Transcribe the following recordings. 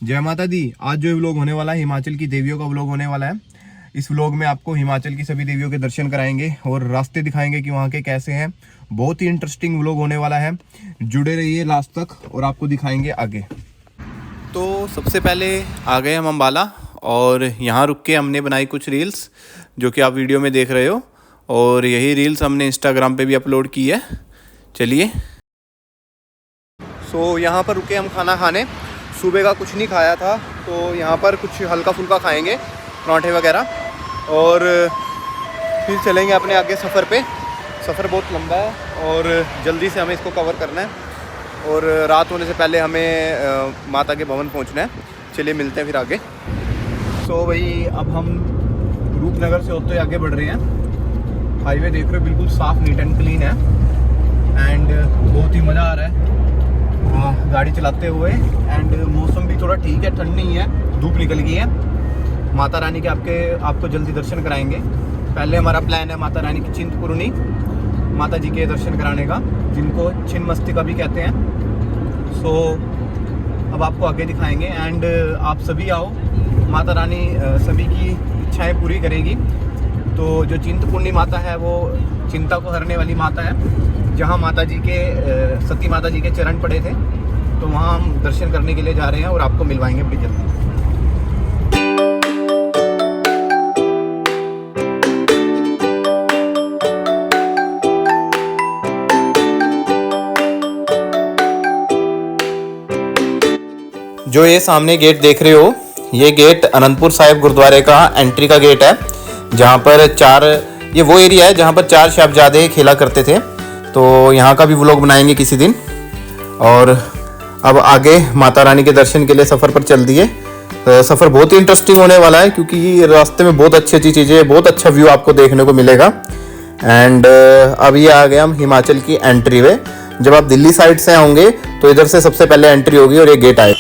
जय माता दी। आज जो व्लॉग होने वाला है हिमाचल की देवियों का व्लॉग होने वाला है। इस व्लॉग में आपको हिमाचल की सभी देवियों के दर्शन कराएंगे और रास्ते दिखाएंगे कि वहाँ के कैसे हैं। बहुत ही इंटरेस्टिंग व्लॉग होने वाला है, जुड़े रहिए लास्ट तक और आपको दिखाएंगे आगे। तो सबसे पहले आ गए हम अम्बाला और यहाँ रुक के हमने बनाई कुछ रील्स जो कि आप वीडियो में देख रहे हो, और यही रील्स हमने इंस्टाग्राम पे भी अपलोड की है। चलिए। सो यहाँ पर रुके हम खाना खाने। सुबह का कुछ नहीं खाया था तो यहाँ पर कुछ हल्का फुल्का खाएंगे, पराठे वगैरह, और फिर चलेंगे अपने आगे सफ़र पे। सफ़र बहुत लंबा है और जल्दी से हमें इसको कवर करना है और रात होने से पहले हमें माता के भवन पहुँचना है। चलिए मिलते हैं फिर आगे। तो भाई अब हम रूपनगर से होते आगे बढ़ रहे हैं। हाईवे देख रहे हो, बिल्कुल साफ़, नीट एंड क्लीन है एंड बहुत ही मज़ा आ रहा है गाड़ी चलाते हुए। एंड मौसम भी थोड़ा ठीक है, ठंड नहीं है, धूप निकल गई है। माता रानी के आपको जल्दी दर्शन कराएंगे। पहले हमारा प्लान है माता रानी की चिंतपूर्णी माता जी के दर्शन कराने का, जिनको छिन्नमस्तिका भी कहते हैं। सो अब आपको आगे दिखाएंगे एंड आप सभी आओ, माता रानी सभी की इच्छाएं पूरी करेगी। तो जो चिंतपूर्णी माता है वो चिंता को हरने वाली माता है। जहाँ माता जी के सती माता जी के चरण पड़े थे, तो वहाँ हम दर्शन करने के लिए जा रहे हैं और आपको मिलवाएंगे बड़ी जल्दी। जो ये सामने गेट देख रहे हो, ये गेट अनंतपुर साहिब गुरुद्वारे का एंट्री का गेट है, जहाँ पर ये वो एरिया है जहाँ पर 4 साहिबजादे खेला करते थे। तो यहाँ का भी व्लॉग बनाएंगे किसी दिन। और अब आगे माता रानी के दर्शन के लिए सफ़र पर चल दिए। सफ़र बहुत ही इंटरेस्टिंग होने वाला है क्योंकि रास्ते में बहुत अच्छी अच्छी चीज़ें, बहुत अच्छा व्यू आपको देखने को मिलेगा। एंड अब ये आ गए हम हिमाचल की एंट्री वे। जब आप दिल्ली साइड से होंगे तो इधर से सबसे पहले एंट्री होगी और ये गेट आए।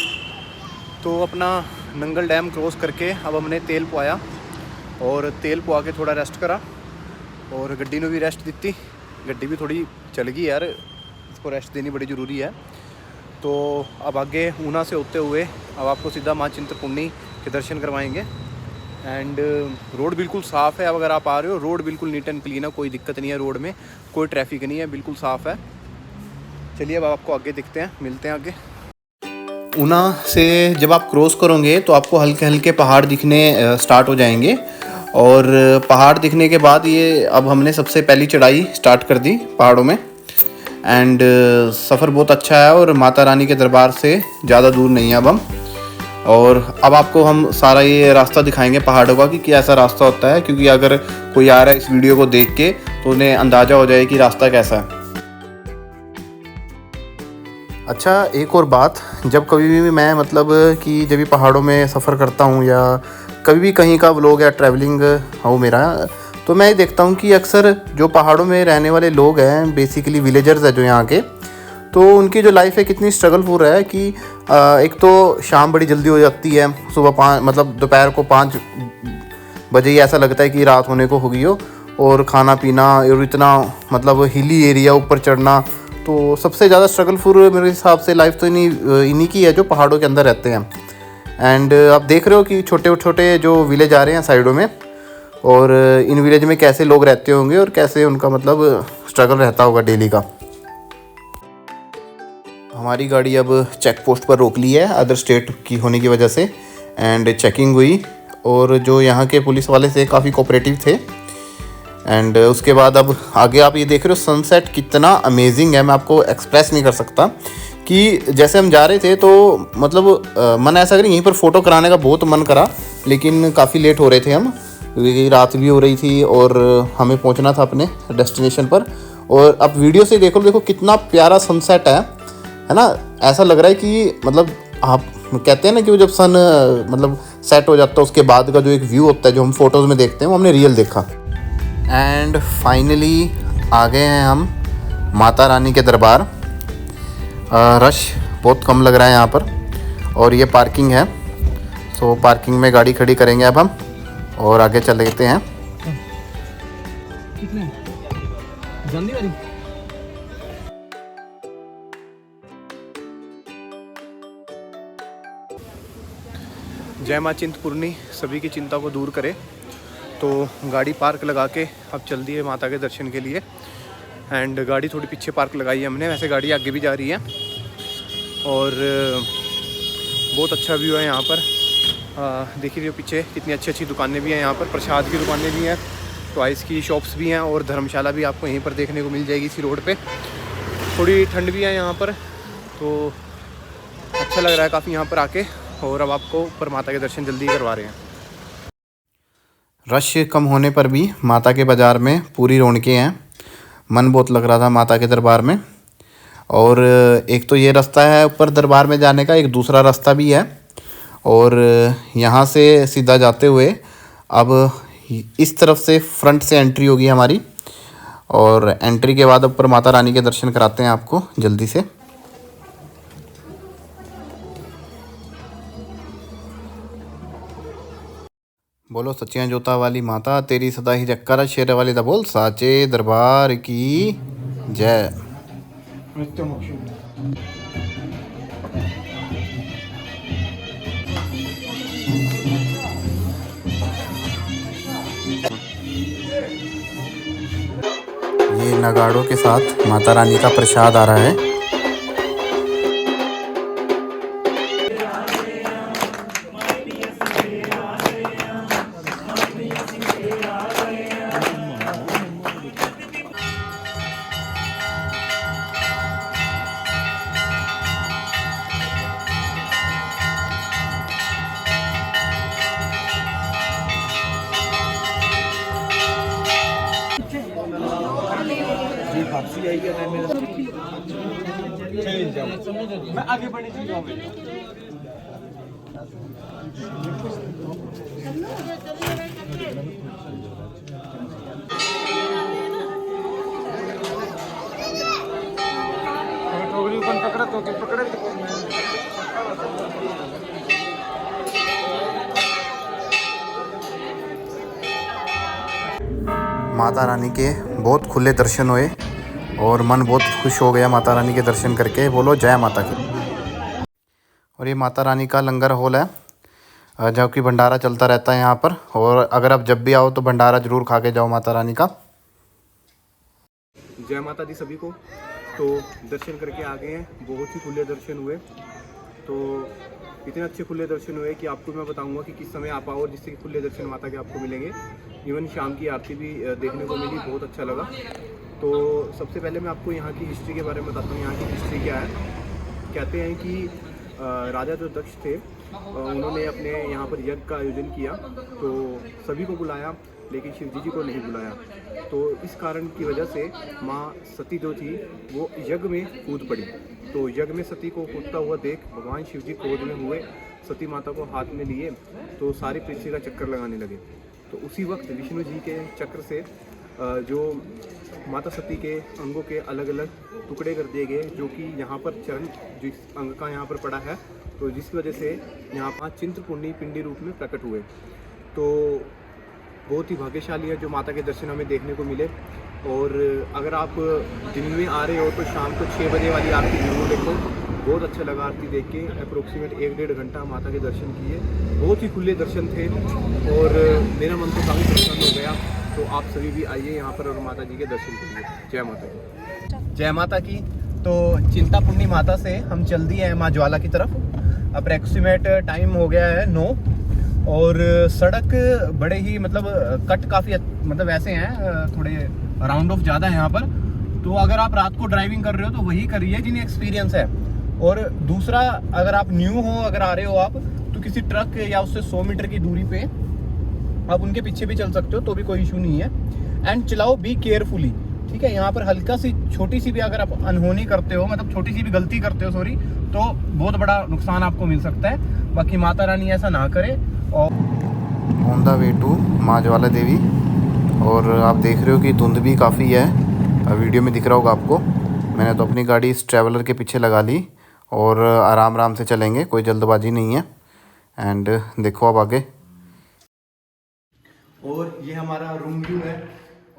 तो अपना नंगल डैम क्रॉस करके अब हमने तेल पवाया और तेल पवा के थोड़ा रेस्ट करा और गड्डी ने भी रेस्ट दी। गड्डी भी थोड़ी चल गई यार, इसको रेस्ट देनी बड़ी ज़रूरी है। तो अब आगे ऊना से होते हुए अब आपको सीधा माँ चिंतपूर्णी के दर्शन करवाएंगे। एंड रोड बिल्कुल साफ़ है। अब अगर आप आ रहे हो, रोड बिल्कुल नीट एंड क्लीन है, कोई दिक्कत नहीं है, रोड में कोई ट्रैफिक नहीं है, बिल्कुल साफ़ है। चलिए अब आपको आगे दिखते हैं, मिलते हैं आगे। ऊना से जब आप क्रॉस करोगे तो आपको हल्के हल्के पहाड़ दिखने स्टार्ट हो जाएंगे और पहाड़ दिखने के बाद ये अब हमने सबसे पहली चढ़ाई स्टार्ट कर दी पहाड़ों में। एंड सफ़र बहुत अच्छा है और माता रानी के दरबार से ज़्यादा दूर नहीं है अब हम। और अब आपको हम सारा ये रास्ता दिखाएंगे पहाड़ों का कि कैसा रास्ता होता है, क्योंकि अगर कोई आ रहा है इस वीडियो को देख के तो उन्हें अंदाज़ा हो जाए कि रास्ता कैसा है। अच्छा, एक और बात, जब कभी भी मैं कि जब भी पहाड़ों में सफ़र करता हूँ या कभी भी कहीं का व्लॉग या ट्रैवलिंग हो मेरा, तो मैं देखता हूँ कि अक्सर जो पहाड़ों में रहने वाले लोग हैं, बेसिकली विलेजर्स हैं जो यहाँ के, तो उनकी जो लाइफ है कितनी स्ट्रगलफुल है कि एक तो शाम बड़ी जल्दी हो जाती है, सुबह 5 दोपहर को 5 बजे ही ऐसा लगता है कि रात होने को हो गई हो, और खाना पीना और इतना हिली एरिया ऊपर चढ़ना। तो सबसे ज़्यादा स्ट्रगलफुल मेरे हिसाब से लाइफ तो इन्हीं की है जो पहाड़ों के अंदर रहते हैं। एंड आप देख रहे हो कि छोटे छोटे जो विलेज आ रहे हैं साइडों में, और इन विलेज में कैसे लोग रहते होंगे और कैसे उनका स्ट्रगल रहता होगा डेली का। हमारी गाड़ी अब चेक पोस्ट पर रोक ली है अदर स्टेट की होने की वजह से, एंड चेकिंग हुई और जो यहाँ के पुलिस वाले थे काफ़ी कोऑपरेटिव थे। एंड उसके बाद अब आगे आप ये देख रहे हो सनसेट कितना अमेजिंग है, मैं आपको एक्सप्रेस नहीं कर सकता। कि जैसे हम जा रहे थे तो मन ऐसा करें यहीं पर फ़ोटो कराने का बहुत मन करा, लेकिन काफ़ी लेट हो रहे थे हम, क्योंकि रात भी हो रही थी और हमें पहुंचना था अपने डेस्टिनेशन पर। और अब वीडियो से देखो कितना प्यारा सनसेट है ना। ऐसा लग रहा है कि आप कहते हैं ना कि वो जब सन सेट हो जाता है उसके बाद का जो एक व्यू होता है जो हम फोटोज़ में देखते हैं, वो हमने रियल देखा। एंड फाइनली आ गए हैं हम माता रानी के दरबार। रश बहुत कम लग रहा है यहाँ पर, और ये पार्किंग है। सो पार्किंग में गाड़ी खड़ी करेंगे अब हम और आगे चले लेते हैं। कितने जल्दी वाली जय माँ चिंतपूर्णी सभी की चिंता को दूर करे। तो गाड़ी पार्क लगा के अब चल दी है माता के दर्शन के लिए। एंड गाड़ी थोड़ी पीछे पार्क लगाई है हमने, वैसे गाड़ी आगे भी जा रही है। और बहुत अच्छा व्यू है यहाँ पर। देख रही हो पीछे कितनी अच्छी अच्छी दुकानें भी हैं यहाँ पर, प्रसाद की दुकानें भी हैं, टॉयज़ की शॉप्स भी हैं और धर्मशाला भी आपको यहीं पर देखने को मिल जाएगी इसी रोड पे। थोड़ी ठंड भी है यहाँ पर, तो अच्छा लग रहा है काफ़ी यहाँ पर आके। और अब आपको ऊपर माता के दर्शन जल्दी करवा रहे हैं। रश कम होने पर भी माता के बाज़ार में पूरी रौनकें हैं। मन बहुत लग रहा था माता के दरबार में। और एक तो ये रास्ता है ऊपर दरबार में जाने का, एक दूसरा रास्ता भी है। और यहाँ से सीधा जाते हुए अब इस तरफ से फ्रंट से एंट्री होगी हमारी। और एंट्री के बाद ऊपर माता रानी के दर्शन कराते हैं आपको जल्दी से। बोलो सच्चियां जोता वाली माता तेरी सदा ही जक्कर, शेर वाली दा बोल साचे दरबार की जय। ये नगाड़ों के साथ माता रानी का प्रसाद आ रहा है। वापसी आई है मैं आगे बढ़ी थी। पकड़ा तो पकड़े माता रानी के बहुत खुले दर्शन हुए और मन बहुत खुश हो गया माता रानी के दर्शन करके। बोलो जय माता की। और ये माता रानी का लंगर हॉल है जो कि भंडारा चलता रहता है यहाँ पर। और अगर आप जब भी आओ तो भंडारा ज़रूर खा के जाओ माता रानी का। जय माता दी सभी को। तो दर्शन करके आ गए हैं, बहुत ही खुले दर्शन हुए। तो इतने अच्छे खुले दर्शन हुए कि आपको मैं बताऊंगा कि किस समय आप आओ जिससे कि खुले दर्शन माता के आपको मिलेंगे। इवन शाम की आरती भी देखने को मिली, बहुत अच्छा लगा। तो सबसे पहले मैं आपको यहाँ की हिस्ट्री के बारे में बताता हूँ। यहाँ की हिस्ट्री क्या है। कहते हैं कि राजा जो दक्ष थे उन्होंने अपने यहाँ पर यज्ञ का आयोजन किया, तो सभी को बुलाया लेकिन शिवजी जी को नहीं बुलाया। तो इस कारण की वजह से माँ सती जो थी वो यज्ञ में कूद पड़ी। तो यज्ञ में सती को कूदता हुआ देख भगवान शिव जी क्रोध में हुए, सती माता को हाथ में लिए तो सारी पृथ्वी का चक्कर लगाने लगे। तो उसी वक्त विष्णु जी के चक्र से जो माता सती के अंगों के अलग अलग टुकड़े कर दिए गए, जो कि यहाँ पर चरण जिस अंग का यहाँ पर पड़ा है, तो जिसकी वजह से यहाँ पर चिंतपूर्णी पिंडी रूप में प्रकट हुए। तो बहुत ही भाग्यशाली है जो माता के दर्शन हमें देखने को मिले। और अगर आप दिन में आ रहे हो तो शाम को 6 बजे वाली आरती जरूर देखो, बहुत अच्छा लगा आरती देख के। अप्रोक्सीमेट 1-1.5 घंटा माता के दर्शन किए, बहुत ही खुले दर्शन थे और मेरा मन तो काफ़ी प्रसन्न हो गया। तो आप सभी भी आइए यहाँ पर और माता जी के दर्शन करिए। जय माता की। जय माता की। तो चिंतपूर्णी माता से हम चल दिए हैं माँ ज्वाला की तरफ। अप्रोक्सीमेट टाइम हो गया है 9 और सड़क बड़े ही मतलब कट काफ़ी मतलब ऐसे हैं, थोड़े राउंड ऑफ ज़्यादा है यहाँ पर। तो अगर आप रात को ड्राइविंग कर रहे हो तो वही करिए जिन्हें एक्सपीरियंस है। और दूसरा, अगर आप न्यू हो, अगर आ रहे हो आप, तो किसी ट्रक या उससे 100 मीटर की दूरी पे आप उनके पीछे भी चल सकते हो, तो भी कोई इशू नहीं है। एंड चलाओ बी केयरफुली, ठीक है। यहाँ पर हल्का सी छोटी सी भी अगर आप अनहोनी करते हो, मतलब छोटी सी भी गलती करते हो, सॉरी, तो बहुत बड़ा नुकसान आपको मिल सकता है। बाकी माता रानी ऐसा ना करे। और ऑन द वे टू माँ ज्वाला देवी। और आप देख रहे हो कि धुंध भी काफ़ी है, वीडियो में दिख रहा होगा आपको। मैंने तो अपनी गाड़ी इस ट्रैवलर के पीछे लगा ली और आराम आराम से चलेंगे, कोई जल्दबाजी नहीं है। एंड देखो अब आगे। और ये हमारा रूम व्यू है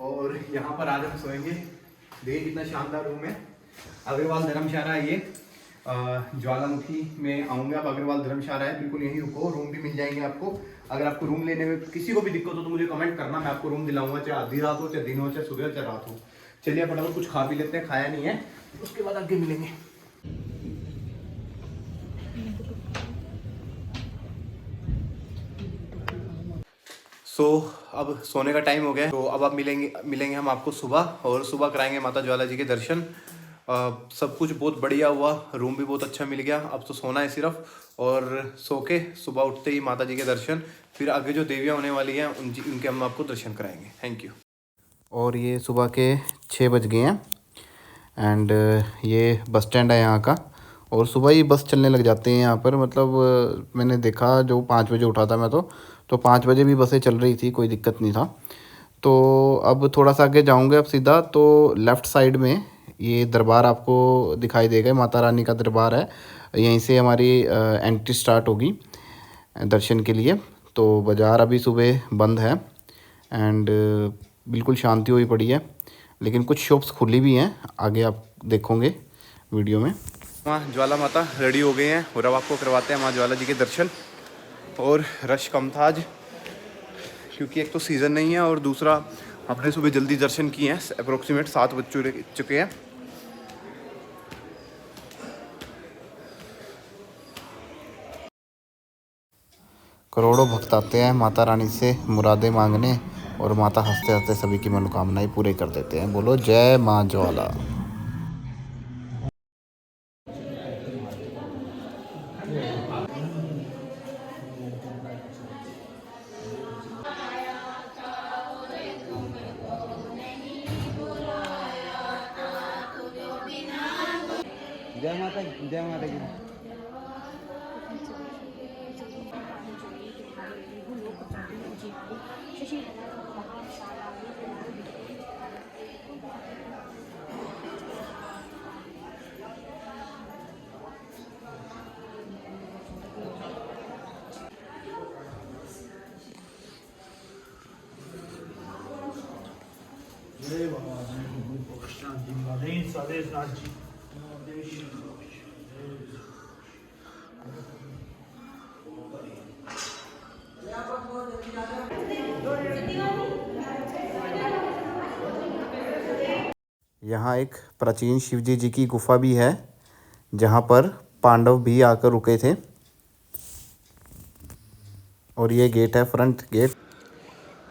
और यहाँ पर आज हम सोएंगे। देख कितना शानदार रूम है। अग्रवाल धर्मशाला है ये। ज्वालामुखी में आऊँगा। आप अग्रवाल धर्मशाला है, बिल्कुल यहीं रुको, रूम भी मिल जाएंगे आपको। अगर आपको रूम लेने में किसी को भी दिक्कत हो तो मुझे कमेंट करना, मैं आपको रूम दिलाऊंगा, चाहे आधी रात हो, चाहे दिन हो, चाहे सुबह हो, चाहे रात हो। चलिए फटाफट कुछ खा पी लेते हैं, खाया नहीं है, उसके बाद आगे मिलेंगे। अब सोने का टाइम हो गया है, तो अब आप मिलेंगे हम आपको सुबह, और सुबह कराएंगे माता ज्वाला जी के दर्शन। सब कुछ बहुत बढ़िया हुआ, रूम भी बहुत अच्छा मिल गया। अब तो सोना है सिर्फ, और सो के सुबह उठते ही माता जी के दर्शन, फिर आगे जो देवियाँ होने वाली हैं उनके हम आपको दर्शन कराएंगे। Thank you. और ये सुबह के 6 बज गए हैं, एंड ये बस स्टैंड है यहाँ का, और सुबह ही बस चलने लग जाते हैं यहाँ पर। मतलब मैंने देखा, जो 5 बजे उठा था मैं तो 5 बजे भी बसें चल रही थी, कोई दिक्कत नहीं था। तो अब थोड़ा सा आगे जाऊँगे अब सीधा, तो लेफ़्ट साइड में ये दरबार आपको दिखाई देगा, माता रानी का दरबार है। यहीं से हमारी एंट्री स्टार्ट होगी दर्शन के लिए। तो बाज़ार अभी सुबह बंद है, एंड बिल्कुल शांति हुई पड़ी है, लेकिन कुछ शॉप्स खुली भी हैं, आगे आप देखोगे वीडियो में। माँ ज्वाला माता रेडी हो गए हैं, और अब आपको करवाते हैं माँ ज्वाला जी के दर्शन। और रश कम था आज, क्योंकि एक तो सीज़न नहीं है, और दूसरा हमने सुबह जल्दी दर्शन किए हैं, अप्रोक्सीमेट 7 बज चुके हैं। करोड़ों भक्त आते हैं माता रानी से मुरादें मांगने, और माता हंसते हंसते सभी की मनोकामनाएं पूरे कर देते हैं। बोलो जय माँ ज्वाला। जय माता की, जय माता की। जय बाबा जी। यहाँ एक प्राचीन शिवजी जी की गुफा भी है, जहाँ पर पांडव भी आकर रुके थे। और ये गेट है, फ्रंट गेट।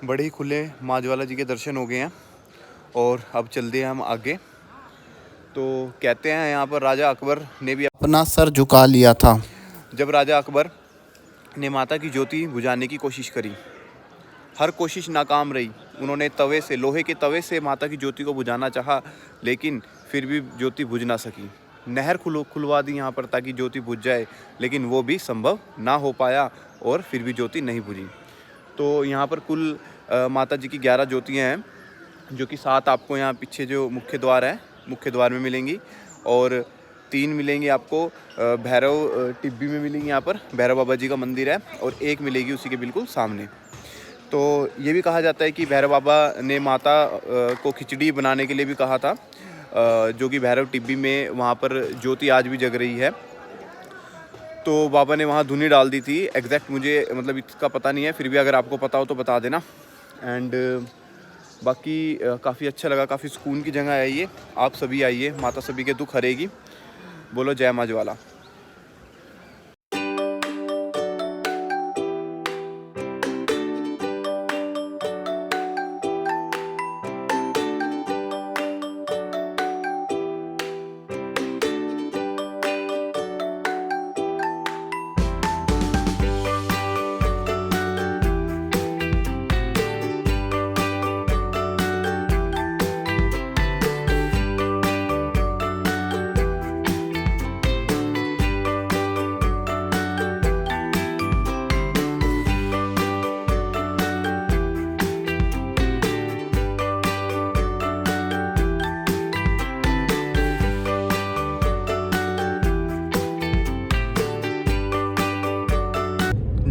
बड़े ही खुले माँ ज्वाला जी के दर्शन हो गए हैं, और अब चलते हैं हम आगे। तो कहते हैं यहाँ पर राजा अकबर ने भी अपना सर झुका लिया था जब राजा अकबर ने माता की ज्योति बुझाने की कोशिश करी। हर कोशिश नाकाम रही। उन्होंने लोहे के तवे से माता की ज्योति को बुझाना चाहा, लेकिन फिर भी ज्योति बुझ ना सकी। नहर खुलवा दी यहाँ पर ताकि ज्योति बुझ जाए, लेकिन वो भी संभव ना हो पाया, और फिर भी ज्योति नहीं बुझी। तो यहाँ पर कुल माता जी की 11 ज्योतियाँ हैं, जो कि 7 आपको यहाँ पीछे जो मुख्य द्वार है, मुख्य द्वार में मिलेंगी, और 3 मिलेंगी आपको भैरव टिब्बी में मिलेंगी। यहाँ पर भैरव बाबा जी का मंदिर है, और 1 मिलेगी उसी के बिल्कुल सामने। तो ये भी कहा जाता है कि भैरव बाबा ने माता को खिचड़ी बनाने के लिए भी कहा था, जो कि भैरव टिब्बी में वहाँ पर ज्योति आज भी जग रही है। तो बाबा ने वहाँ धुनी डाल दी थी। एग्जैक्ट मुझे मतलब इसका पता नहीं है, फिर भी अगर आपको पता हो तो बता देना। एंड बाकी काफ़ी अच्छा लगा, काफ़ी सुकून की जगह है ये। आप सभी आइए, माता सभी के दुख हरेगी। बोलो जय माँ ज्वाला।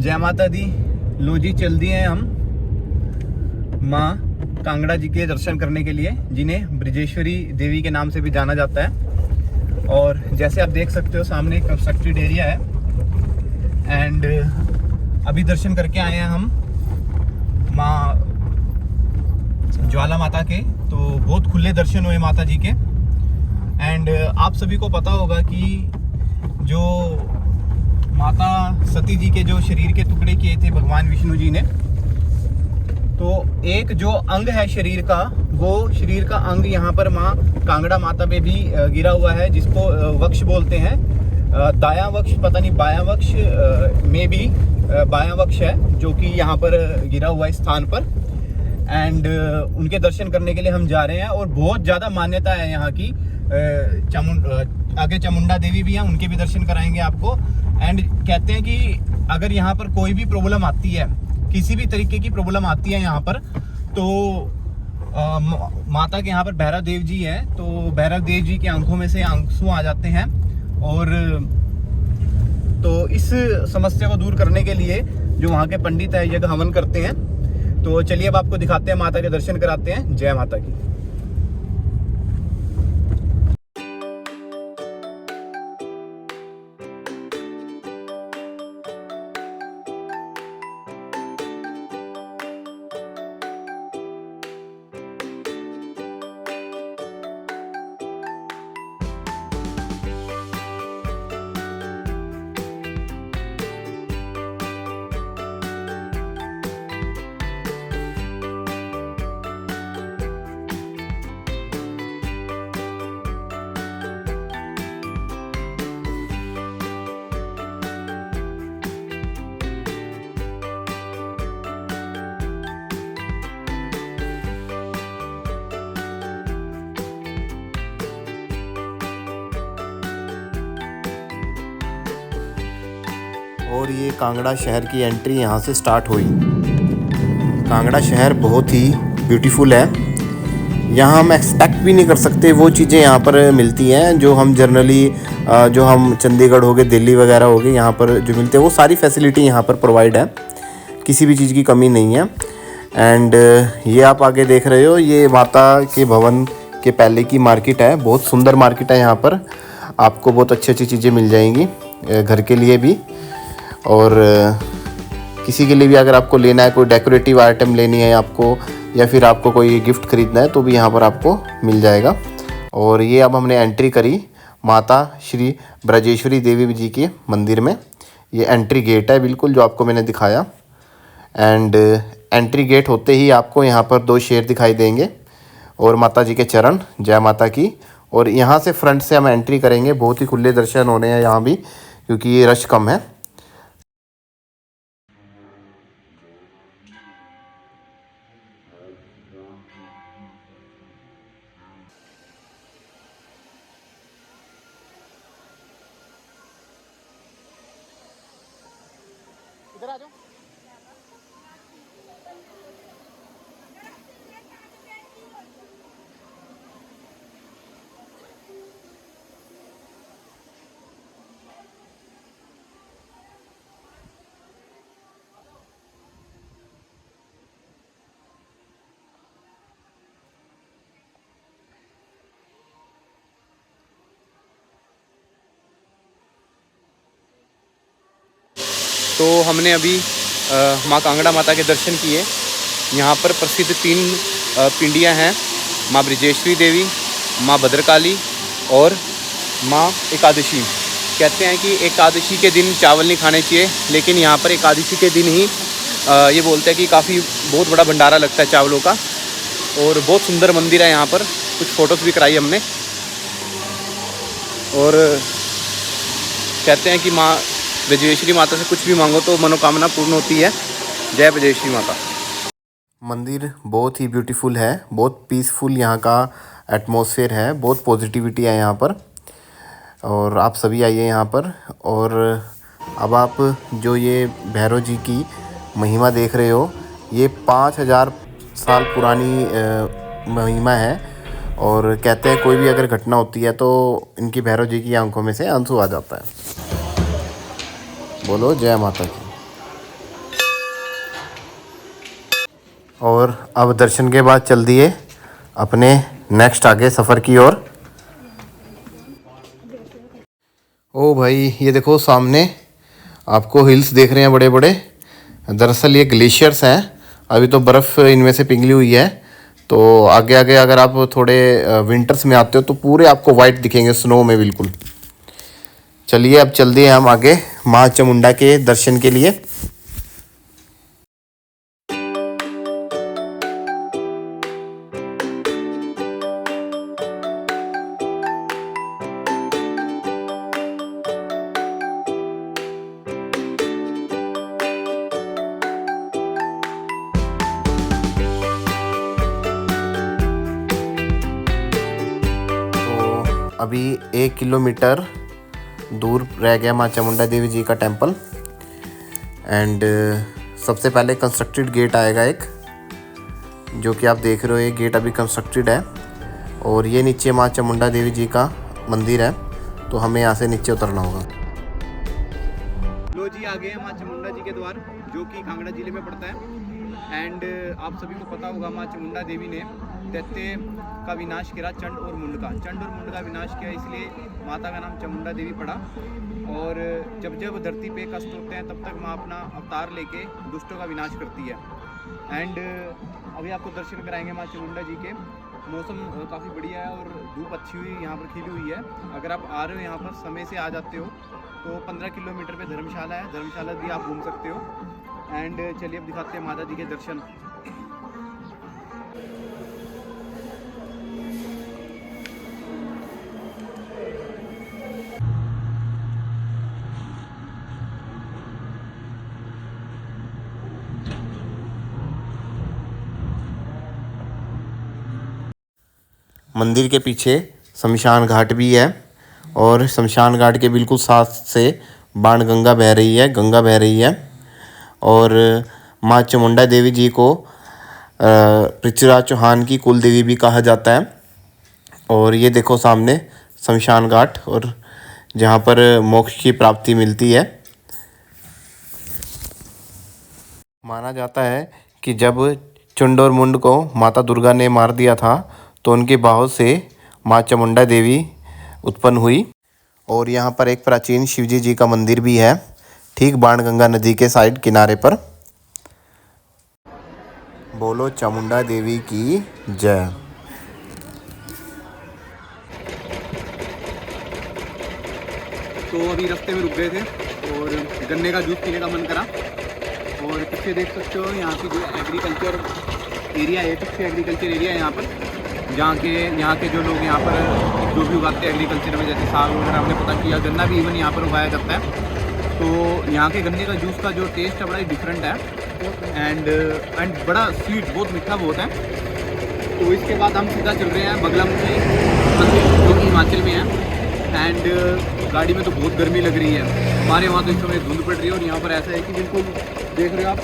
जय माता दी। लो जी, चल दिए हैं हम माँ कांगड़ा जी के दर्शन करने के लिए, जिन्हें ब्रजेश्वरी देवी के नाम से भी जाना जाता है। और जैसे आप देख सकते हो सामने एक कंस्ट्रक्टेड एरिया है। एंड अभी दर्शन करके आए हैं हम माँ ज्वाला माता के, तो बहुत खुले दर्शन हुए माता जी के। एंड आप सभी को पता होगा कि जो माता सती जी के जो शरीर के टुकड़े किए थे भगवान विष्णु जी ने, तो एक जो अंग है शरीर का, वो शरीर का अंग यहाँ पर माँ कांगड़ा माता पे भी गिरा हुआ है, जिसको वक्ष बोलते हैं। दायां वक्ष पता नहीं, बायां वक्ष में भी बायां वक्ष है जो कि यहाँ पर गिरा हुआ है स्थान पर। एंड उनके दर्शन करने के लिए हम जा रहे हैं। और बहुत ज़्यादा मान्यता है यहाँ की। आगे चामुंडा देवी भी हैं, उनके भी दर्शन कराएंगे आपको। एंड कहते हैं कि अगर यहाँ पर कोई भी प्रॉब्लम आती है, किसी भी तरीके की प्रॉब्लम आती है यहाँ पर, तो माता के यहाँ पर भैरव देव जी हैं, तो भैरव देव जी की आंखों में से आंसू आ जाते हैं। और तो इस समस्या को दूर करने के लिए जो वहाँ के पंडित है यज्ञ हवन करते हैं। तो चलिए अब आपको दिखाते हैं, माता के दर्शन कराते हैं। जय माता की। और ये कांगड़ा शहर की एंट्री यहाँ से स्टार्ट हुई। कांगड़ा शहर बहुत ही ब्यूटीफुल है। यहाँ हम एक्सपेक्ट भी नहीं कर सकते वो चीज़ें यहाँ पर मिलती हैं जो हम जनरली जो हम चंडीगढ़ हो गए, दिल्ली वगैरह हो गए, यहाँ पर जो मिलते हैं वो सारी फैसिलिटी यहाँ पर प्रोवाइड है, किसी भी चीज़ की कमी नहीं है। एंड ये आप आगे देख रहे हो, ये माता के भवन के पहले की मार्केट है। बहुत सुंदर मार्केट है। यहाँ पर आपको बहुत अच्छी अच्छी चीज़ें मिल जाएंगी घर के लिए भी, और किसी के लिए भी अगर आपको लेना है, कोई डेकोरेटिव आइटम लेनी है आपको, या फिर आपको कोई गिफ्ट खरीदना है, तो भी यहाँ पर आपको मिल जाएगा। और ये अब हमने एंट्री करी माता श्री ब्रजेश्वरी देवी जी के मंदिर में। ये एंट्री गेट है बिल्कुल जो आपको मैंने दिखाया। एंड एंट्री गेट होते ही आपको यहाँ पर 2 शेर दिखाई देंगे और माता जी के चरण, जय माता की। और यहाँ से फ्रंट से हम एंट्री करेंगे। बहुत ही खुले दर्शन हो रहे हैं यहाँ भी, क्योंकि ये रश कम है। इधर आ जाओ। तो हमने अभी माँ कांगड़ा माता के दर्शन किए। यहाँ पर प्रसिद्ध 3 पिंडियाँ हैं, माँ ब्रजेश्वरी देवी, माँ भद्रकाली और माँ एकादशी। कहते हैं कि एकादशी के दिन चावल नहीं खाने चाहिए, लेकिन यहाँ पर एकादशी के दिन ही ये बोलते हैं कि बहुत बड़ा भंडारा लगता है चावलों का। और बहुत सुंदर मंदिर है यहाँ पर, कुछ फ़ोटोज़ भी कराई हमने। और कहते हैं कि माँ ब्रजेश्वरी माता से कुछ भी मांगो तो मनोकामना पूर्ण होती है। जय ब्रजेश्वरी माता। मंदिर बहुत ही ब्यूटीफुल है, बहुत पीसफुल यहाँ का एटमॉस्फेयर है, बहुत पॉजिटिविटी है यहाँ पर। और आप सभी आइए यहाँ पर। और अब आप जो ये भैरव जी की महिमा देख रहे हो, ये 5000 साल पुरानी महिमा है। और कहते हैं कोई भी अगर घटना होती है तो इनकी भैरव जी की आंखों में से आंसू आ जाता है। बोलो जय माता की। और अब दर्शन के बाद चल दिए अपने नेक्स्ट आगे सफ़र की ओर। ओ भाई, ये देखो सामने आपको हिल्स देख रहे हैं बड़े बड़े। दरअसल ये ग्लेशियर्स हैं, अभी तो बर्फ़ इनमें से पिघली हुई है। तो आगे आगे अगर आप थोड़े विंटर्स में आते हो तो पूरे आपको वाइट दिखेंगे, स्नो में बिल्कुल। चलिए अब चलते हैं हम आगे माँ चामुंडा के दर्शन के लिए। अभी 1 किलोमीटर दूर रह गया माँ चामुंडा देवी जी का टेम्पल। एंड सबसे पहले कंस्ट्रक्टेड गेट आएगा एक, जो कि आप देख रहे हो। ये गेट अभी कंस्ट्रक्टेड है और ये नीचे माँ चामुंडा देवी जी का मंदिर है, तो हमें यहाँ से नीचे उतरना होगा। लो जी, आ गए हैं माँ चामुंडा जी के द्वार, जो कि कांगड़ा जिले में पड़ता है। एंड आप सभी को पता होगा, माँ चामुंडा देवी ने दैत्य का विनाश किया, चंड और मुंड का विनाश किया, इसलिए माता का नाम चामुंडा देवी पड़ा। और जब जब धरती पे कष्ट होते हैं तब तक माँ अपना अवतार लेके दुष्टों का विनाश करती है। एंड अभी आपको दर्शन कराएंगे माँ चामुंडा जी के। मौसम काफ़ी बढ़िया है और धूप अच्छी हुई यहाँ पर खिली हुई है। अगर आप आ रहे हो यहाँ पर समय से आ जाते हो तो 15 किलोमीटर पे धर्मशाला है, धर्मशाला भी आप घूम सकते हो। एंड चलिए अब दिखाते हैं माता जी के दर्शन। मंदिर के पीछे शमशान घाट भी है और शमशान घाट के बिल्कुल साथ से बाण गंगा बह रही है। और माँ चामुंडा देवी जी को पृथ्वीराज चौहान की कुल देवी भी कहा जाता है। और ये देखो सामने शमशान घाट, और जहाँ पर मोक्ष की प्राप्ति मिलती है। माना जाता है कि जब चंड और मुंड को माता दुर्गा ने मार दिया था तो उनके बाहों से माँ चामुंडा देवी उत्पन्न हुई। और यहाँ पर एक प्राचीन शिवजी जी का मंदिर भी है, ठीक बाणगंगा नदी के साइड किनारे पर। बोलो चामुंडा देवी की जय। तो अभी रास्ते में रुक गए थे और गन्ने का जूस पीने का मन करा। और पीछे देख सकते हो यहाँ की जो एग्रीकल्चर एरिया है, पीछे एग्रीकल्चर एरिया है यहाँ पर, यहाँ के जो लोग यहाँ पर जो भी उगाते हैं एग्रीकल्चर में, जैसे साग वगैरह हमने पता किया, गन्ना भी इवन यहाँ पर उगाया जाता है। तो यहाँ के गन्ने का जूस का जो टेस्ट है बड़ा ही डिफरेंट है एंड बड़ा स्वीट, बहुत मीठा बहुत है। तो इसके बाद हम सीधा चल रहे हैं बगलामुखी मंदिर, जो कि हिमाचल में है। एंड गाड़ी में तो बहुत गर्मी लग रही है, हमारे वहाँ तो इस समय धुंध पड़ रही है। और यहाँ पर ऐसा है कि बिल्कुल देख रहे हो आप,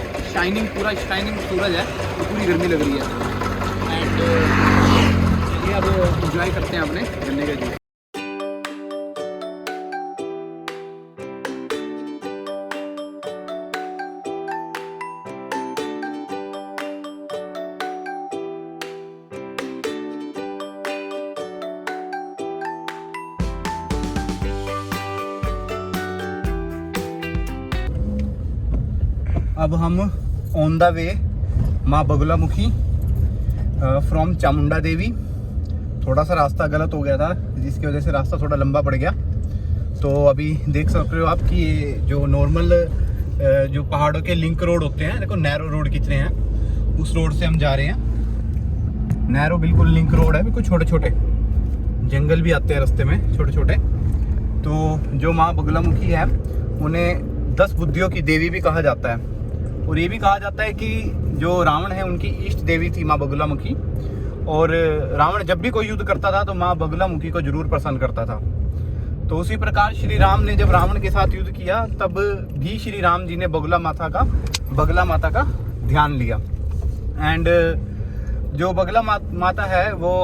पूरा शाइनिंग सूरज है, तो पूरी गर्मी लग रही है। एंड चलिए अब एंजॉय करते हैं अपने गन्ने का जूस। अब हम ऑन द वे माँ बगलामुखी फ्रॉम चामुंडा देवी। थोड़ा सा रास्ता गलत हो गया था, जिसकी वजह से रास्ता थोड़ा लंबा पड़ गया। तो अभी देख सकते हो आप कि ये जो नॉर्मल जो पहाड़ों के लिंक रोड होते हैं, देखो नैरो रोड कितने हैं, उस रोड से हम जा रहे हैं। नैरो बिल्कुल लिंक रोड है, बिल्कुल छोटे छोटे जंगल भी आते हैं रास्ते में, छोटे छोटे। तो जो माँ बगलामुखी है उन्हें 10 बुद्धियों की देवी भी कहा जाता है। और ये भी कहा जाता है कि जो रावण है उनकी इष्ट देवी थी माँ बगलामुखी। और रावण जब भी कोई युद्ध करता था तो माँ बगलामुखी को जरूर प्रसन्न करता था। तो उसी प्रकार श्री राम ने जब रावण के साथ युद्ध किया तब भी श्री राम जी ने बगला माता का ध्यान लिया। एंड जो बगला माता है वो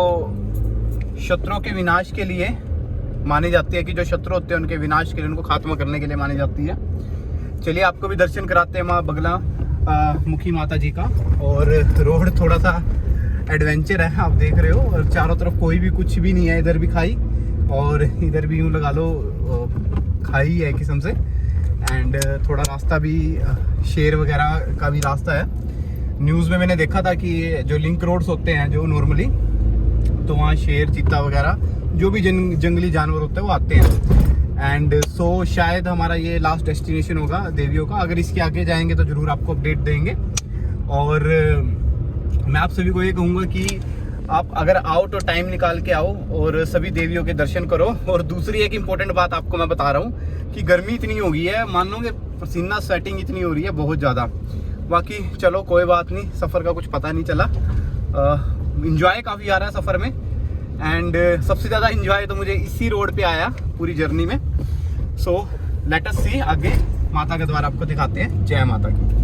शत्रुओं के विनाश के लिए मानी जाती है, कि जो शत्रु होते हैं उनके विनाश के लिए, उनको खात्मा करने के लिए मानी जाती है। चलिए आपको भी दर्शन कराते हैं माँ बगला मुखी माता जी का। और रोड थोड़ा सा एडवेंचर है, आप देख रहे हो, और चारों तरफ कोई भी कुछ भी नहीं है। इधर भी खाई और इधर भी यूँ लगा लो खाई है किस्म से। एंड थोड़ा रास्ता भी शेर वगैरह का भी रास्ता है। न्यूज़ में मैंने देखा था कि जो लिंक रोड्स होते हैं जो नॉर्मली, तो वहाँ शेर, चीता वगैरह जो भी जंगली जानवर होते हैं वो आते हैं। एंड सो शायद हमारा ये लास्ट डेस्टिनेशन होगा देवियों का। अगर इसके आगे जाएंगे तो ज़रूर आपको अपडेट देंगे। और मैं आप सभी को ये कहूँगा कि आप अगर आओ तो टाइम निकाल के आओ और सभी देवियों के दर्शन करो। और दूसरी एक इम्पोर्टेंट बात आपको मैं बता रहा हूँ कि गर्मी इतनी हो गई है, मानोगे पसीना स्वेटिंग इतनी हो रही है बहुत ज़्यादा। बाकी चलो कोई बात नहीं, सफ़र का कुछ पता नहीं चला। इंजॉय काफ़ी आ रहा है सफ़र में। एंड सबसे ज़्यादा इंजॉय तो मुझे इसी रोड पे आया पूरी जर्नी में। सो लेट अस सी, आगे माता के द्वार आपको दिखाते हैं। जय माता की।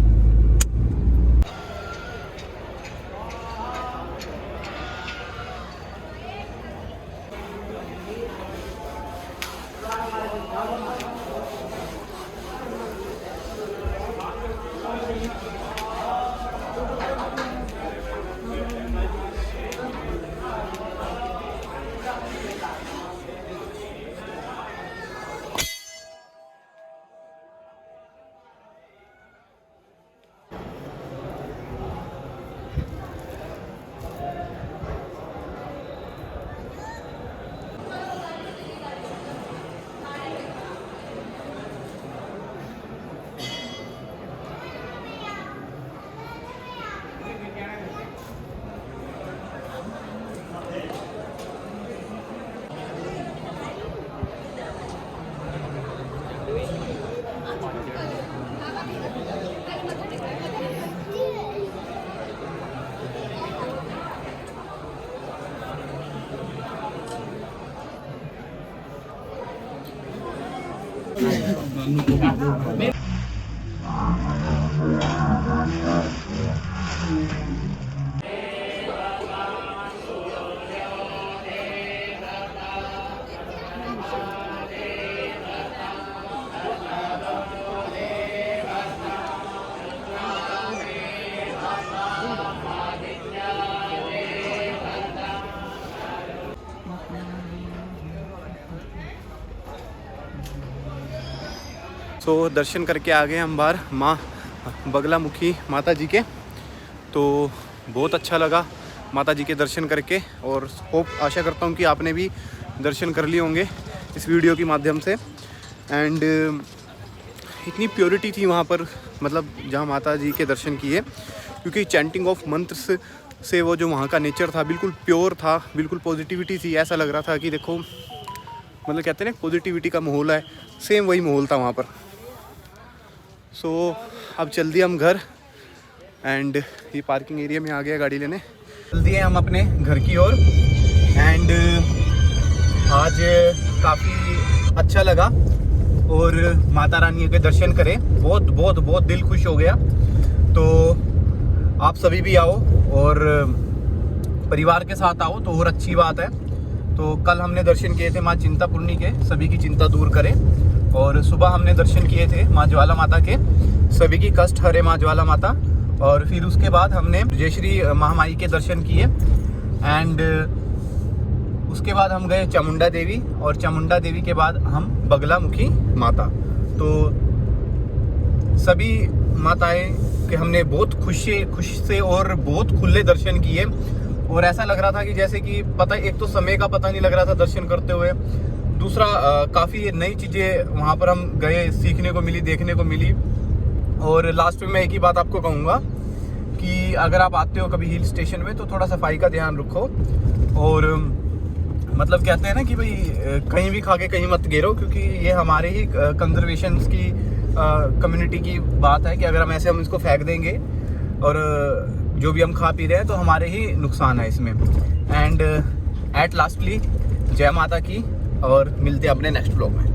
तो दर्शन करके आ गए हम बाहर माँ बगलामुखी माता जी के। तो बहुत अच्छा लगा माता जी के दर्शन करके, और होप आशा करता हूँ कि आपने भी दर्शन कर लिए होंगे इस वीडियो के माध्यम से। एंड इतनी प्योरिटी थी वहाँ पर, मतलब जहाँ माता जी के दर्शन किए, क्योंकि चैंटिंग ऑफ मंत्र से वो जो वहाँ का नेचर था बिल्कुल प्योर था, बिल्कुल पॉजिटिविटी थी। ऐसा लग रहा था कि देखो, मतलब कहते हैं ना पॉजिटिविटी का माहौल है, सेम वही माहौल था वहाँ पर। सो अब चल दिए हम घर। एंड ये पार्किंग एरिया में आ गया गाड़ी लेने, चल दिए हम अपने घर की ओर। एंड आज काफ़ी अच्छा लगा और माता रानी के दर्शन करें, बहुत बहुत बहुत दिल खुश हो गया। तो आप सभी भी आओ और परिवार के साथ आओ तो और अच्छी बात है। तो कल हमने दर्शन किए थे माँ चिंतापूर्णी के, सभी की चिंता दूर करें। और सुबह हमने दर्शन किए थे माँ ज्वाला माता के, सभी की कष्ट हरे माँ ज्वाला माता। और फिर उसके बाद हमने जयश्री महामाई के दर्शन किए। एंड उसके बाद हम गए चामुंडा देवी, और चामुंडा देवी के बाद हम बगलामुखी माता। तो सभी माताएं के हमने बहुत खुश से और बहुत खुले दर्शन किए। और ऐसा लग रहा था कि जैसे कि पता, एक तो समय का पता नहीं लग रहा था दर्शन करते हुए, दूसरा काफ़ी नई चीज़ें वहाँ पर हम गए, सीखने को मिली, देखने को मिली। और लास्ट में मैं एक ही बात आपको कहूँगा कि अगर आप आते हो कभी हिल स्टेशन में तो थोड़ा सफाई का ध्यान रखो। और मतलब कहते हैं ना कि भाई कहीं भी खा के कहीं मत गिरो, क्योंकि ये हमारे ही कंजर्वेशन की कम्युनिटी की बात है कि अगर हम ऐसे इसको फेंक देंगे और जो भी हम खा पी रहे हैं तो हमारे ही नुकसान है इसमें। एंड एट लास्टली जय माता की, और मिलते हैं अपने नेक्स्ट ब्लॉग में।